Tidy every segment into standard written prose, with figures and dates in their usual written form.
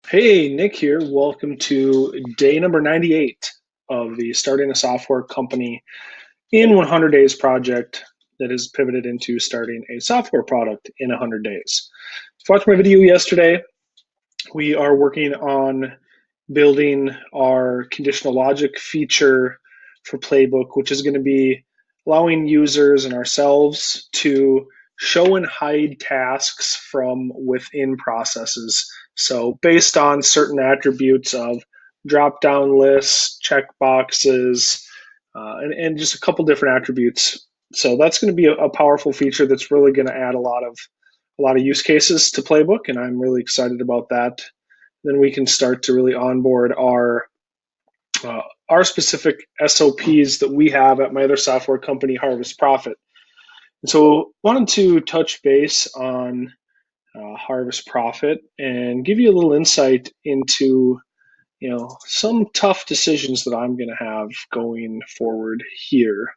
Hey, Nick here. Welcome to day number 98 of the Starting a Software Company in 100 Days project that is pivoted into starting a software product in 100 days. If you watched my video yesterday, we are working on building our conditional logic feature for Playbook, which is going to be allowing users and ourselves to show and hide tasks from within processes. So, based on certain attributes of drop down lists, checkboxes, and just a couple different attributes. So, that's going to be a powerful feature that's really going to add a lot of use cases to Playbook, and I'm really excited about that. Then we can start to really onboard uh, our specific SOPs that we have at my other software company, Harvest Profit. And so, wanted to touch base on Harvest Profit and give you a little insight into some tough decisions that I'm going to have going forward here.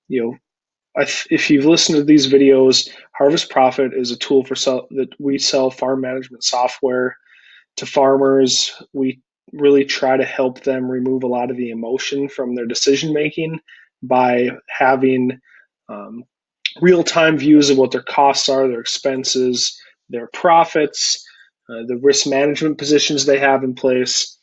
You know, if you've listened to these videos, Harvest Profit is a tool that we sell farm management software to farmers. We really try to help them remove a lot of the emotion from their decision making by having um, real time views of what their costs are, their expenses, their profits, the risk management positions they have in place.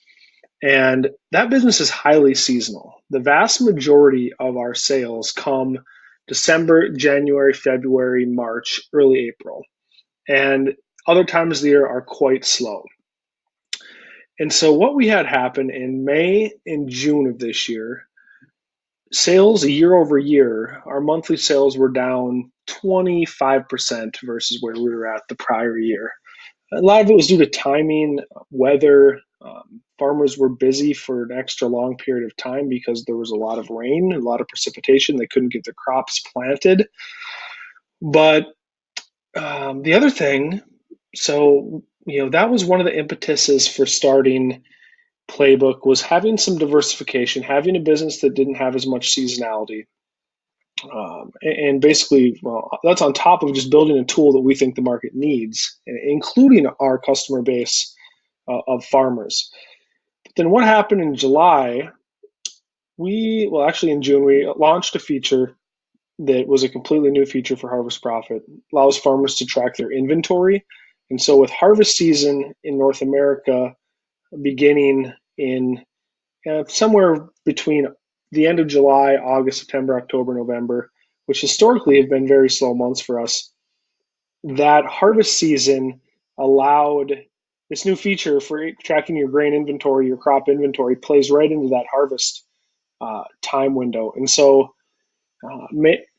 And that business is highly seasonal. The vast majority of our sales come December, January, February, March, early April. And other times of the year are quite slow. And so what we had happen in May and June of this year, sales year over year, our monthly sales were down 25% versus where we were at the prior year. A lot of it was due to timing, weather. Farmers were busy for an extra long period of time because there was a lot of rain, a lot of precipitation. They couldn't get their crops planted. But the other thing, that was one of the impetuses for starting Playbook was having some diversification, having a business that didn't have as much seasonality. And basically, well, that's on top of just building a tool that we think the market needs, including our customer base of farmers. But then what happened in July? Actually in June, we launched a feature that was a completely new feature for Harvest Profit, allows farmers to track their inventory. And so with harvest season in North America beginning in somewhere between the end of July, August, September, October, November, which historically have been very slow months for us, that harvest season allowed this new feature for tracking your grain inventory, your crop inventory, plays right into that harvest time window. And so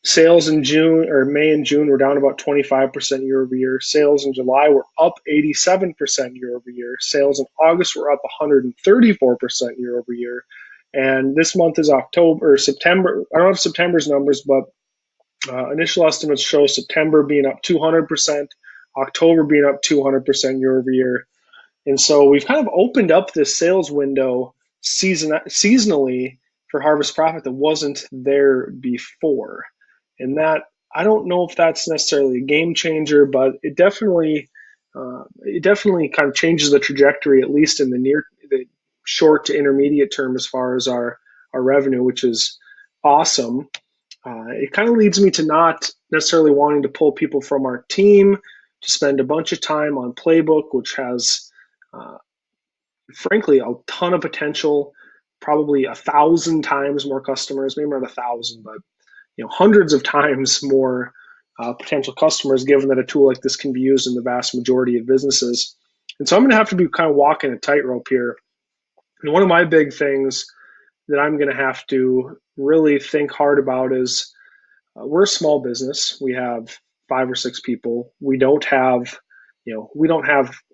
sales in June or May and June were down about 25% year over year. Sales in July were up 87% year over year. Sales in August were up 134% year over year. And this month is October or September. I don't have September's numbers, but initial estimates show September being up 200%, October being up 200% year over year. And so we've kind of opened up this sales window seasonally for Harvest Profit that wasn't there before. And that, I don't know if that's necessarily a game changer, but it definitely kind of changes the trajectory, at least in the short to intermediate term, as far as our revenue, which is awesome. It kind of leads me to not necessarily wanting to pull people from our team to spend a bunch of time on Playbook, which has uh, frankly a ton of potential, probably 1,000 times more customers, maybe not 1,000, but hundreds of times more potential customers, given that a tool like this can be used in the vast majority of businesses. And so I'm going to have to be kind of walking a tightrope here. And one of my big things that I'm going to have to really think hard about is we're a small business. We have 5 or 6 people. We don't have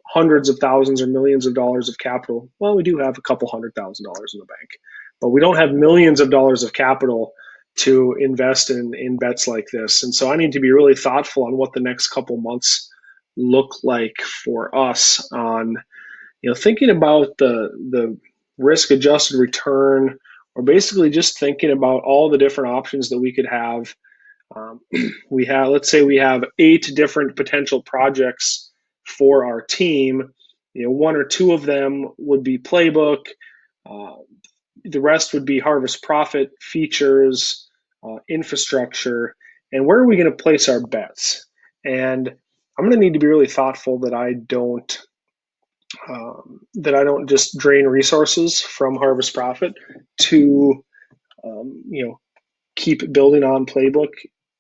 hundreds of thousands or millions of dollars of capital. Well, we do have a couple $100,000 in the bank, but we don't have millions of dollars of capital to invest in bets like this. And so I need to be really thoughtful on what the next couple months look like for us on thinking about the risk adjusted return, or basically just thinking about all the different options that we could have. Let's say we have 8 different potential projects for our team. one or two of them would be Playbook. Uh, the rest would be harvest profit, features, infrastructure, and where are we going to place our bets? And I'm going to need to be really thoughtful that I don't just drain resources from harvest profit to keep building on Playbook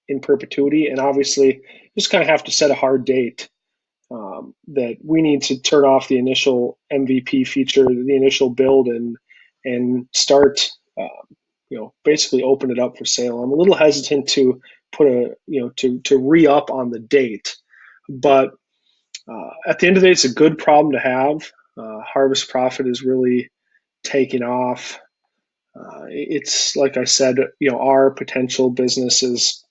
in perpetuity. And obviously, just kind of have to set a hard date that we need to turn off the initial MVP feature, the initial build, and start, basically open it up for sale. I'm a little hesitant to put to re up on the date, but at the end of the day, it's a good problem to have. Harvest profit is really taking off. It's like I said, our potential business is,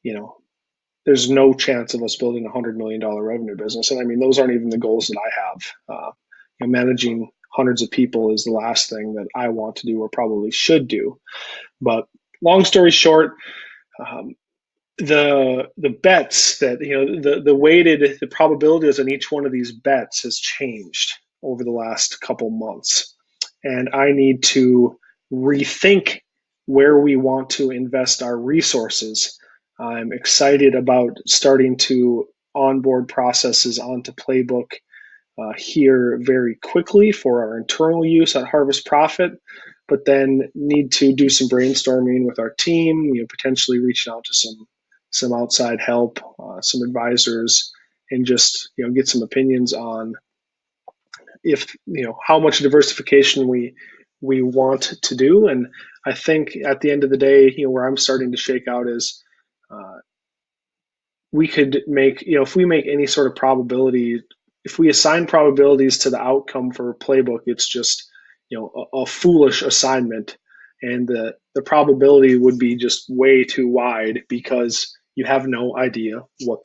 you know, there's no chance of us building $100 million revenue business. And I mean, those aren't even the goals that I have. Managing hundreds of people is the last thing that I want to do or probably should do. But long story short, um, the bets that the probabilities on each one of these bets has changed over the last couple months, and I need to rethink where we want to invest our resources. I'm excited about starting to onboard processes onto Playbook here very quickly for our internal use at Harvest Profit, but then need to do some brainstorming with our team, potentially reaching out to some outside help, some advisors, and just get some opinions on if how much diversification we want to do. And I think at the end of the day, where I'm starting to shake out is uh, we could make, if we make any sort of probability, if we assign probabilities to the outcome for Playbook, it's just, a foolish assignment. And the probability would be just way too wide because you have no idea what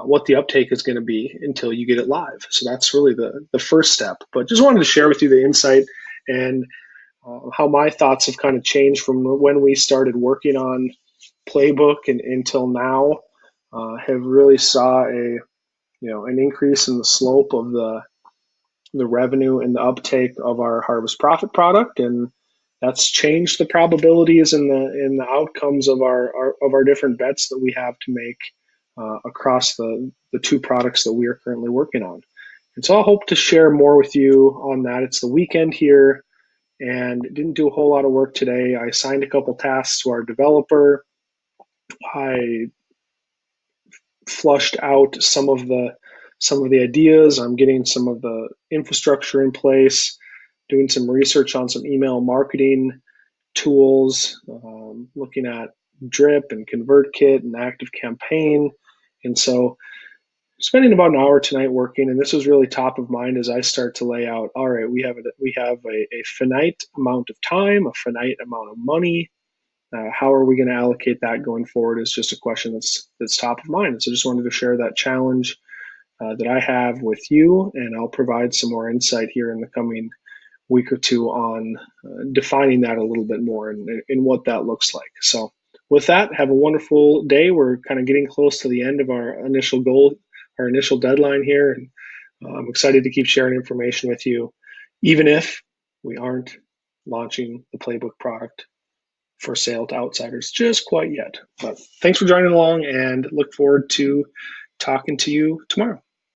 what the uptake is going to be until you get it live. So that's really the first step. But just wanted to share with you the insight and how my thoughts have kind of changed from when we started working on Playbook and until now. Have really saw an increase in the slope of the revenue and the uptake of our harvest profit product, and that's changed the probabilities and the outcomes of our different bets that we have to make across the two products that we are currently working on. And so I hope to share more with you on that. It's the weekend here and didn't do a whole lot of work today. I assigned a couple tasks to our developer. I flushed out some of the ideas. I'm getting some of the infrastructure in place, doing some research on some email marketing tools, looking at Drip and ConvertKit and Active Campaign. And so spending about an hour tonight working, and this was really top of mind as I start to lay out, all right, we have a finite amount of time, a finite amount of money. How are we going to allocate that going forward is just a question that's top of mind. So just wanted to share that challenge that I have with you, and I'll provide some more insight here in the coming week or two on defining that a little bit more and what that looks like. So with that, have a wonderful day. We're kind of getting close to the end of our initial goal, our initial deadline here, and I'm excited to keep sharing information with you, even if we aren't launching the Playbook product for sale to outsiders just quite yet. But thanks for joining along and look forward to talking to you tomorrow.